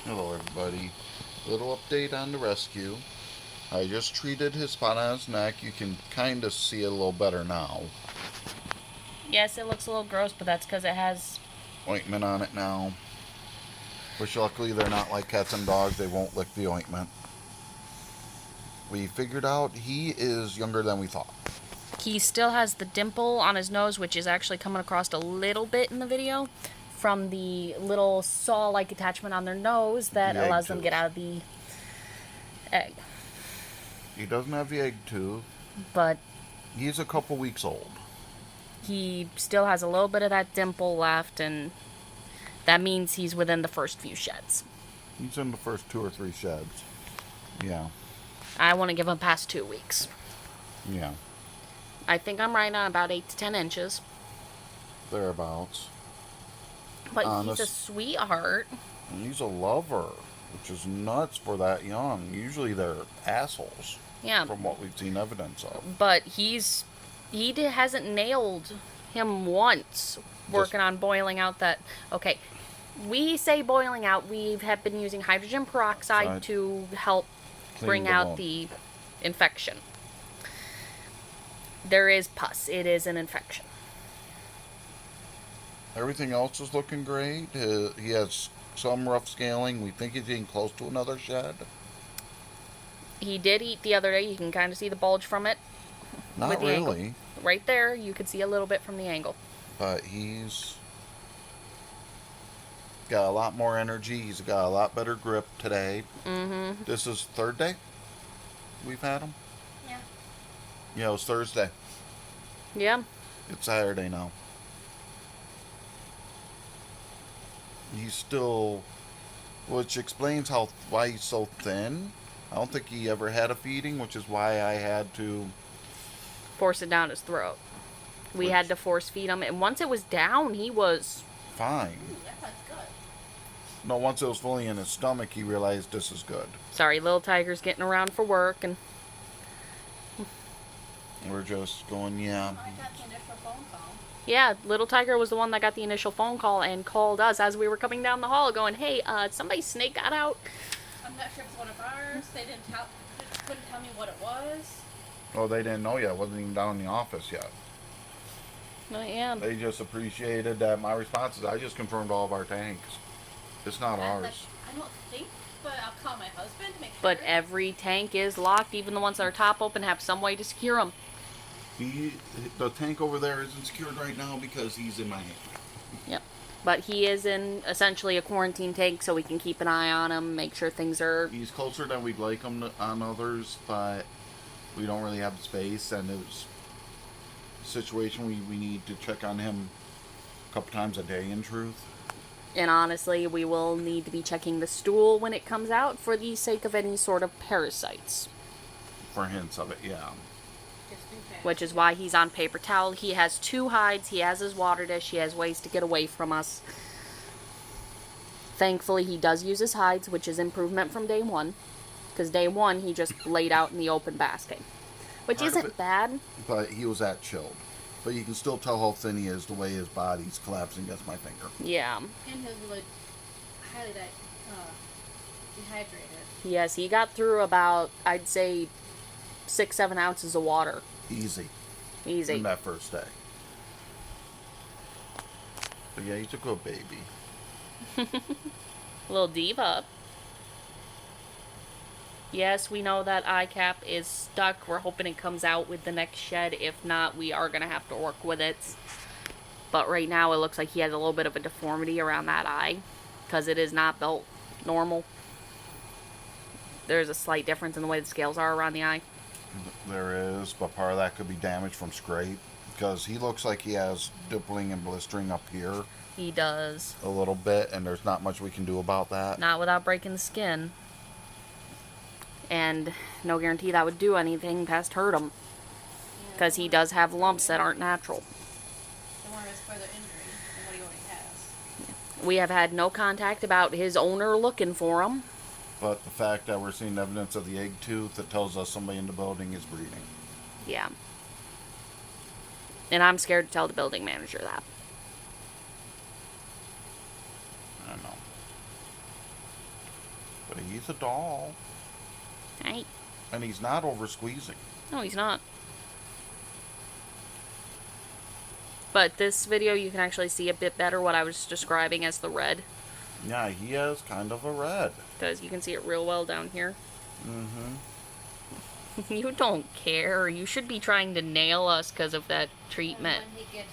Hello, everybody. Little update on the rescue. I just treated his spot on his neck. You can kind of see it a little better now. Yes, it looks a little gross, but that's because it has... Ointment on it now. Which luckily they're not like cats and dogs. They won't lick the ointment. We figured out he is younger than we thought. He still has the dimple on his nose, which is actually coming across a little bit in the video from the little saw-like attachment on their nose that The egg allows them to tooth. get out of the egg. He doesn't have the egg tooth. But He's a couple weeks old. he still has a little bit of that dimple left, and that means he's within the first few sheds. He's in the first 2 or 3 sheds. Yeah. I want to give him past 2 weeks. Yeah. I think I'm right on about 8 to 10 inches. Thereabouts. But Honest. he's a sweetheart. And he's a lover, which is nuts for that young. Usually they're assholes. Yeah. From what we've seen evidence of. But hasn't nailed him once working on boiling out that... Okay, we say boiling out. We have been using hydrogen peroxide to help bring out the infection. There is pus. It is an infection. Everything else is looking great. He has some rough scaling. We think he's getting close to another shed. He did eat the other day. You can kind of see the bulge from it. Not really. Angle. Right there, you could see a little bit from the angle. But he's got a lot more energy. He's got a lot better grip today. Mm-hmm. This is third day we've had him? Yeah. Yeah, it was Thursday. Yeah. It's Saturday now. He's still... Which explains why he's so thin. I don't think he ever had a feeding, which is why I had to... force it down his throat. We had to force feed him, and once it was down, he was... fine. Ooh, that's good. No, once it was fully in his stomach, he realized this is good. Sorry, little Tiger's getting around for work, and... We're just going, yeah. I got the initial phone call. Yeah, little Tiger was the one that got the initial phone call and called us as we were coming down the hall going, hey, somebody's snake got out. I'm not sure if it's one of ours. They couldn't tell me what it was. Oh, they didn't know yet. It wasn't even down in the office yet. I am. They just appreciated that my response is I just confirmed all of our tanks. It's not ours. I don't think, but I'll call my husband to make sure. But every tank is locked, even the ones that are top open have some way to secure them. The tank over there isn't secured right now because he's in my hand. Yep. But he is in essentially a quarantine tank, so we can keep an eye on him, make sure things are... He's closer than we'd like him on others, but we don't really have the space, and it was a situation we need to check on him a couple times a day, in truth. And honestly, we will need to be checking the stool when it comes out for the sake of any sort of parasites. For hints of it, yeah. Which is why he's on paper towel. He has 2 hides. He has his water dish. He has ways to get away from us. Thankfully, he does use his hides, which is improvement from day 1. Because day 1, he just laid out in the open basket. Which isn't bad. But he was that chilled. But you can still tell how thin he is the way his body's collapsing against my finger. Yeah. And his highly dehydrated. Yes, he got through about, I'd say, 6-7 ounces of water. Easy. Easy. In that first day. But yeah, he's a good baby. Little diva. Yes, we know that ICAP is stuck. We're hoping it comes out with the next shed. If not, we are going to have to work with it. But right now, it looks like he has a little bit of a deformity around that eye. Because it is not built normal. There's a slight difference in the way the scales are around the eye. There is, but part of that could be damage from scrape. Because he looks like he has dimpling and blistering up here. He does. A little bit, and there's not much we can do about that. Not without breaking the skin. And no guarantee that would do anything past hurt him. Because he does have lumps that aren't natural. Don't want to risk further injury than what he already has. We have had no contact about his owner looking for him. But the fact that we're seeing evidence of the egg tooth, that tells us somebody in the building is breeding. Yeah. And I'm scared to tell the building manager that. I know. But he's a doll. Right? And he's not over squeezing. No, he's not. But this video, you can actually see a bit better what I was describing as the red. Yeah, he has kind of a red. Because you can see it real well down here. Mm-hmm. You don't care. You should be trying to nail us because of that And treatment. when he gets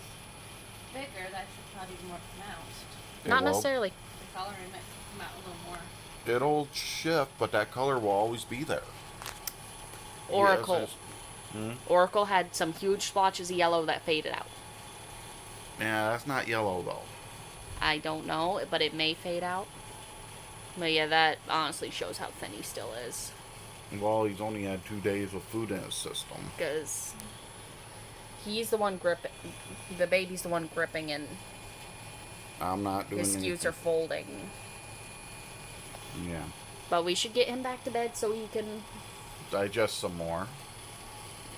bigger, that should probably be more pronounced. Not will. necessarily. The coloring might come out a little more. It'll shift, but that color will always be there. Oracle. Yes, Oracle had some huge splotches of yellow that faded out. yeah, that's not yellow though. I don't know, but it may fade out. But yeah, that honestly shows how thin he still is. Well, he's only had 2 days of food in his system. Because he's the one gripping. The baby's the one gripping, and I'm not doing his scutes are folding. Yeah. But we should get him back to bed so he can. Digest some more.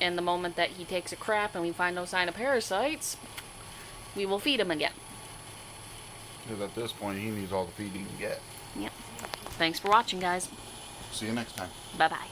And the moment that he takes a crap and we find no sign of parasites, we will feed him again. Because at this point, he needs all the feed he can get. Yep. Thanks for watching, guys. See you next time. Bye-bye.